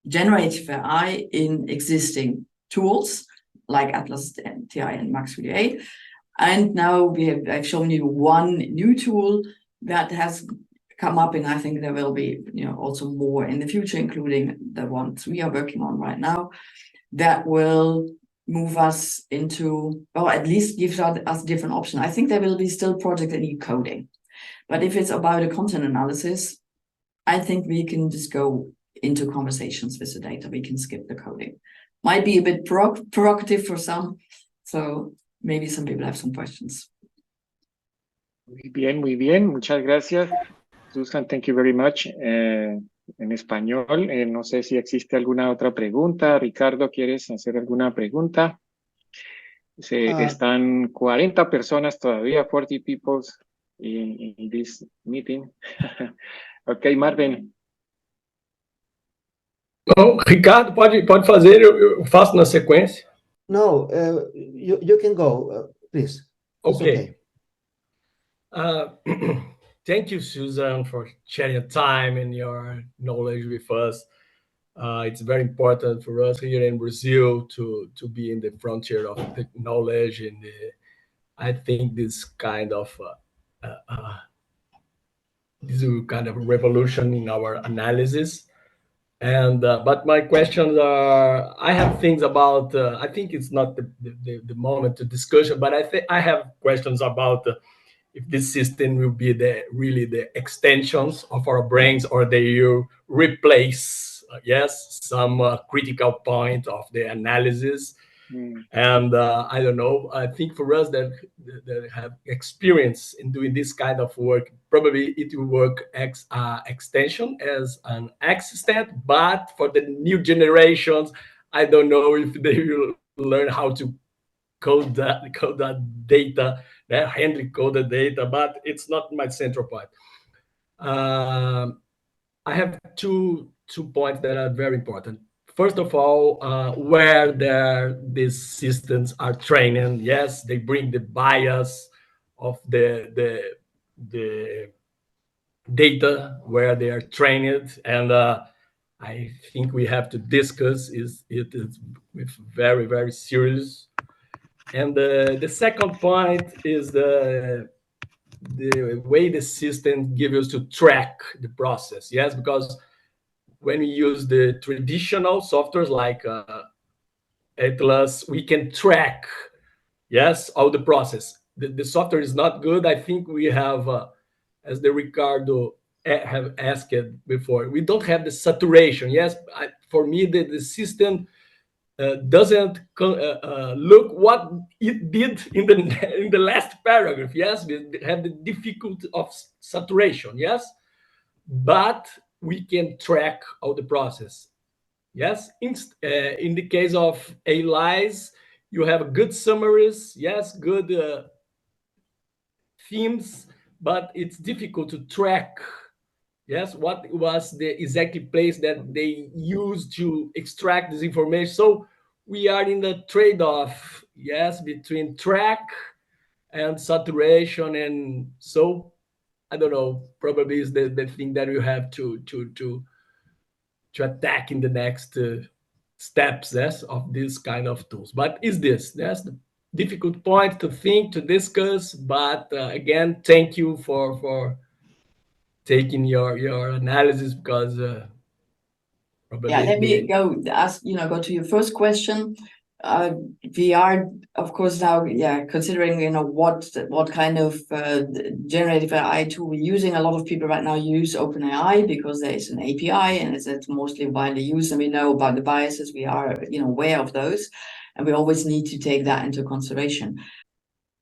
generative AI in existing tools like Atlas TI and MaxQDA. And now I've shown you one new tool that has come up, and I think there will be also more in the future, including the ones we are working on right now, that will move us into, or at least gives us different options. I think there will be still projects that need coding. But if it's about a content analysis, I think we can just go into conversations with the data. We can skip the coding. Might be a bit provocative for some, so maybe some people have some questions. Muy bien, muy bien. Muchas gracias, Susan. Thank you very much. En español, no sé si existe alguna otra pregunta. Ricardo, ¿quieres hacer alguna pregunta? Están 40 personas todavía, 40 people in this meeting. Ok, Marvin. Não, Ricardo, pode fazer, eu faço na sequência. No, you can go, please. It's Okay. Thank you, Susan, for sharing your time and your knowledge with us. It's very important for us here in Brazil to be in the frontier of the knowledge, and I think this kind of revolution in our analysis. And but my questions are, I have things about, I think it's not the moment to discussion, but I have questions about if this system will be really the extensions of our brains, or they will replace, some critical point of the analysis. And I don't know, I think for us that have experience in doing this kind of work, probably it will work extension as an assistant, but for the new generations, I don't know if they will learn how to code that data, that handle coded data, but it's not my central point. I have two points that are very important. First of all, where these systems are trained, yes, they bring the bias of the data where they are trained, and I think we have to discuss it is with very, very serious. And the second point is the way the system gives us to track the process, yes, because when we use the traditional softwares like Atlas, we can track, yes, all the process. The software is not good. I think we have, as the Ricardo have asked before, we don't have the saturation. Yes, for me, the system doesn't look what it did in the last paragraph. Yes, we have the difficulty of saturation. Yes, but we can track all the process. Yes, in the case of ALIs, you have good summaries, yes, good themes, but it's difficult to track, yes, what was the exact place that they used to extract this information. So we are in the trade-off, yes, between track and saturation, and so I don't know, probably is the thing that you have to attack in the next steps, yes, of this kind of tools. But is this, that's the difficult point to think, to discuss. But again, thank you for taking your analysis, because probably let me go to your first question. We are, of course, now considering what kind of generative AI tool we're using. A lot of people right now use OpenAI because there is an API and it's mostly widely used, and we know about the biases. We are aware of those, and we always need to take that into consideration.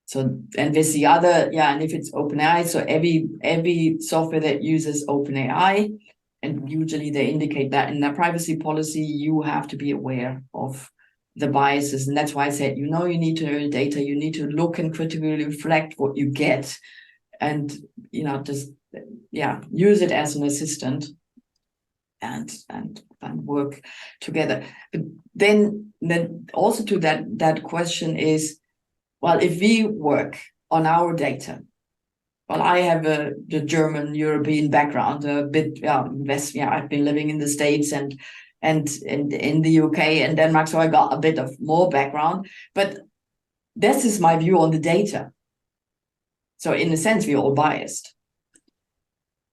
So, and with the other, and if it's OpenAI, so every software that uses OpenAI, and usually they indicate that in their privacy policy, you have to be aware of the biases. And that's why I said, you need to know the data, you need to look and critically reflect what you get, and just use it as an assistant and work together. But then also to that question is, well, if we work on our data well, I have the German European background a bit. I've been living in the States and in the UK and Denmark, so I got a bit of more background. But this is my view on the data. So in a sense, we're all biased.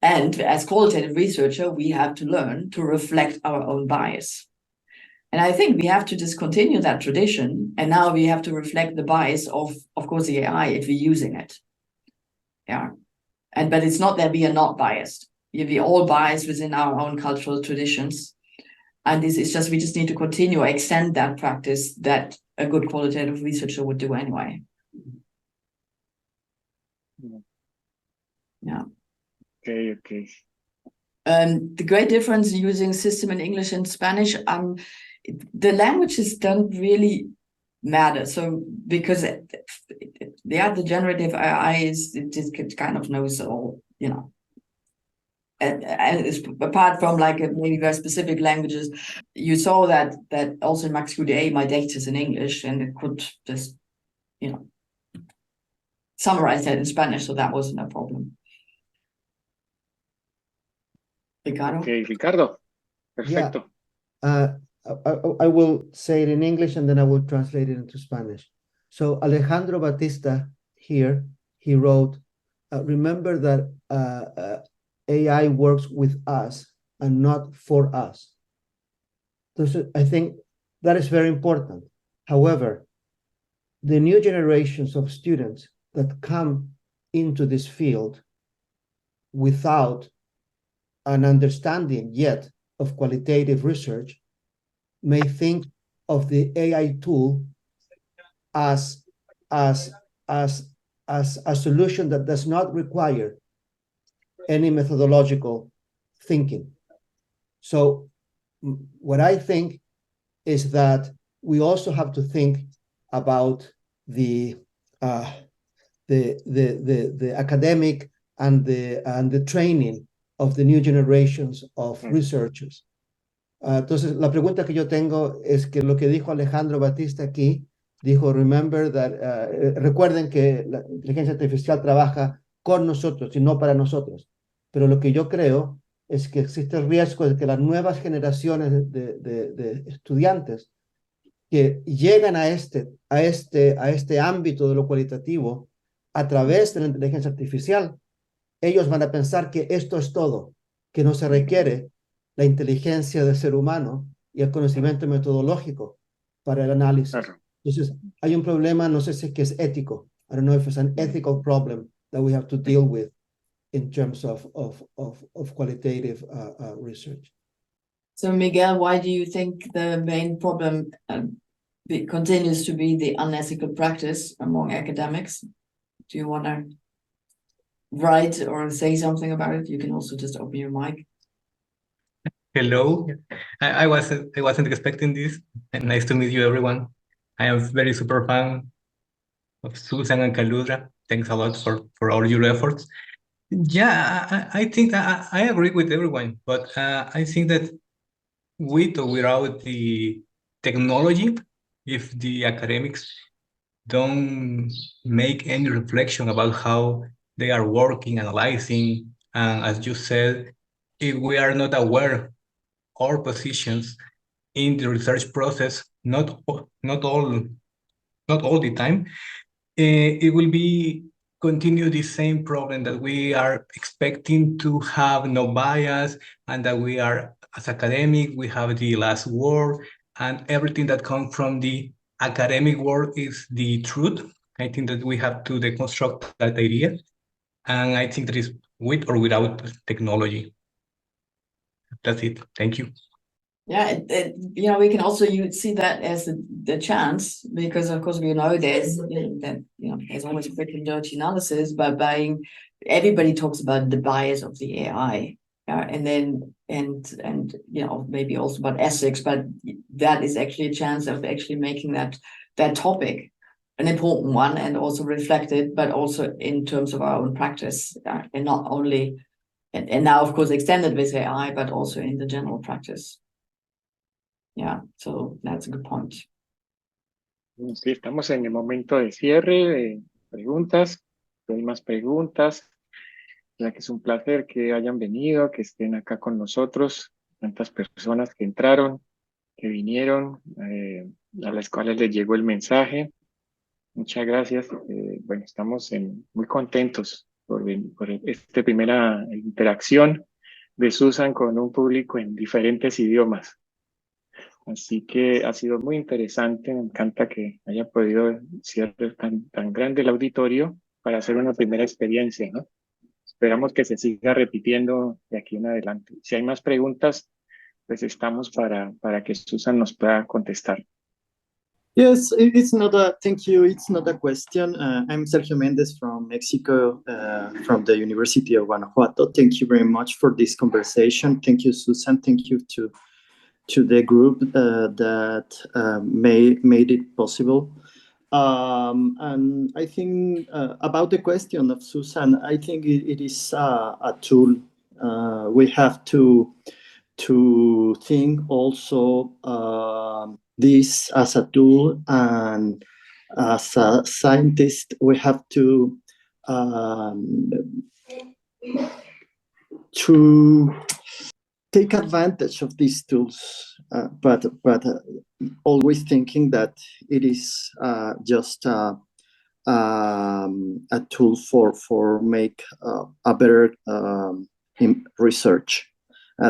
And as qualitative researcher, we have to learn to reflect our own bias. And I think we have to discontinue that tradition. And now we have to reflect the bias of course, the AI if we're using it. Yeah. But it's not that we are not biased. We're all biased within our own cultural traditions. And this is just, we just need to continue, extend that practice that a good qualitative researcher would do anyway. Yeah. Okay. The great difference using system in English and Spanish, the languages don't really matter. So because the generative AI it kind of knows all, you know. And apart from like maybe very specific languages, you saw that also in MaxQDA, my data is in English and it could just, you know, summarize that in Spanish. So that wasn't a problem. Ricardo? Okay, Ricardo. Perfecto. I will say it in English and then I will translate it into Spanish. So Alejandro Batista here, he wrote, remember that AI works with us and not for us. So I think that is very important. However, the new generations of students that come into this field without an understanding yet of qualitative research may think of the AI tool as a solution that does not require any methodological thinking. So what I think is that we also have to think about the academic and the training of the new generations of researchers. Entonces, la pregunta que yo tengo es que lo que dijo Alejandro Batista aquí, dijo, remember that, recuerden que la inteligencia artificial trabaja con nosotros y no para nosotros. Pero lo que yo creo es que existe el riesgo de que las nuevas generaciones de estudiantes que llegan a este ámbito de lo cualitativo a través de la inteligencia artificial, ellos van a pensar que esto es todo, que no se requiere la inteligencia del ser humano y el conocimiento metodológico para el análisis. Claro. Entonces, hay un problema, no sé si es que es ético. I don't know if it's an ethical problem that we have to deal with in terms of qualitative research. So Miguel, why do you think the main problem continues to be the unethical practice among academics? Do you want to write or say something about it? You can also just open your mic. Hello, I wasn't expecting this. Nice to meet you, everyone. I am very super fan of Susan and Kaludra. Thanks a lot for all your efforts. Yeah, I think I agree with everyone, but I think that with or without the technology, if the academics don't make any reflection about how they are working, analyzing, and as you said, if we are not aware our positions in the research process, not all the time, it will be continue the same problem that we are expecting to have no bias and that we are, as academic, we have the last word and everything that comes from the academic world is the truth. I think that we have to deconstruct that idea. And I think that is with or without technology. That's it. Thank you. Yeah, we can also see that as the chance, because of course we know there's there's always quick and dirty analysis, but everybody talks about the bias of the AI, and maybe also about ethics, but that is actually a chance of actually making that topic an important one and also reflected, but also in terms of our own practice, and not only and now of course extended with AI, but also in the general practice. Yeah, so that's a good point. Sí, estamos en el momento de cierre de preguntas. ¿Hay más preguntas? ya que es un placer que hayan venido, que estén acá con nosotros, tantas personas que entraron, que vinieron, a las cuales les llegó el mensaje. Muchas gracias. Bueno, estamos muy contentos por esta primera interacción de Susan con un público en diferentes idiomas. Así que ha sido muy interesante. Me encanta que haya podido ser tan grande el auditorio para hacer una primera experiencia, ¿no? Esperamos que se siga repitiendo de aquí en adelante. Si hay más preguntas, pues estamos para que Susan nos pueda contestar. Yes, it's not a, thank you. It's not a question. I'm Sergio Mendez from Mexico, from the University of Guanajuato. Thank you very much for this conversation. Thank you, Susan. Thank you to the group that made it possible. And I think about the question of Susan, I think it is a tool. We have to think also this as a tool, and as a scientist, we have to take advantage of these tools, but always thinking that it is just a tool for make a better research.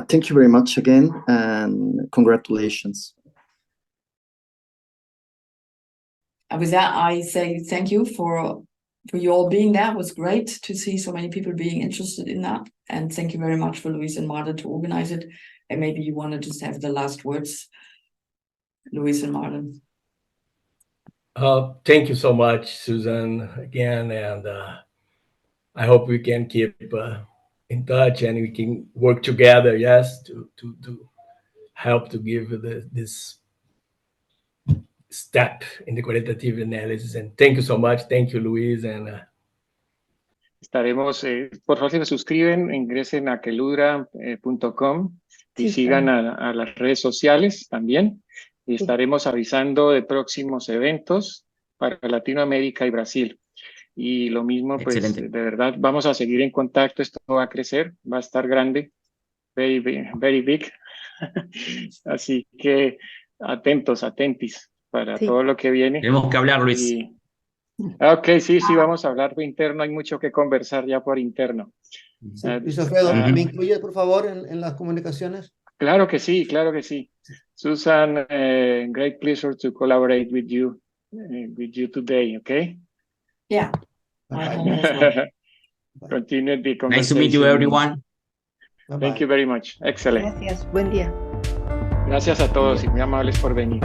Thank you very much again, and congratulations. And with that, I say thank you for you all being there. It was great to see so many people being interested in that. And thank you very much for Luis and Marta to organize it. And maybe you want to just have the last words, Luis and Martin. Thank you so much, Susan, again. And I hope we can keep in touch and we can work together, yes, to help to give this step in the qualitative analysis. And thank you so much. Thank you, Luis. And estaremos, por favor, si se suscriben, ingresen a queludra.com y Sí, sigan a las redes sociales también. Y estaremos avisando de próximos eventos para Latinoamérica y Brasil. Y lo mismo, pues, Excelente. de verdad, vamos a seguir en contacto. Esto va a crecer, va a estar grande, very big, very big. Así que atentis para todo lo que viene. Tenemos que hablar, Luis. Ok, sí, vamos a hablar por interno. Hay mucho que conversar ya por interno. Sí. Luis Alfredo, ¿me incluye, por favor, en las comunicaciones? Claro que sí, claro que sí. Susan, great pleasure to collaborate with you today, okay? Yeah. My home as well. Continue the conversation. Nice to meet you, everyone. Thank you very much. Excellent. Gracias, buen día. Gracias a todos y muy amables por venir.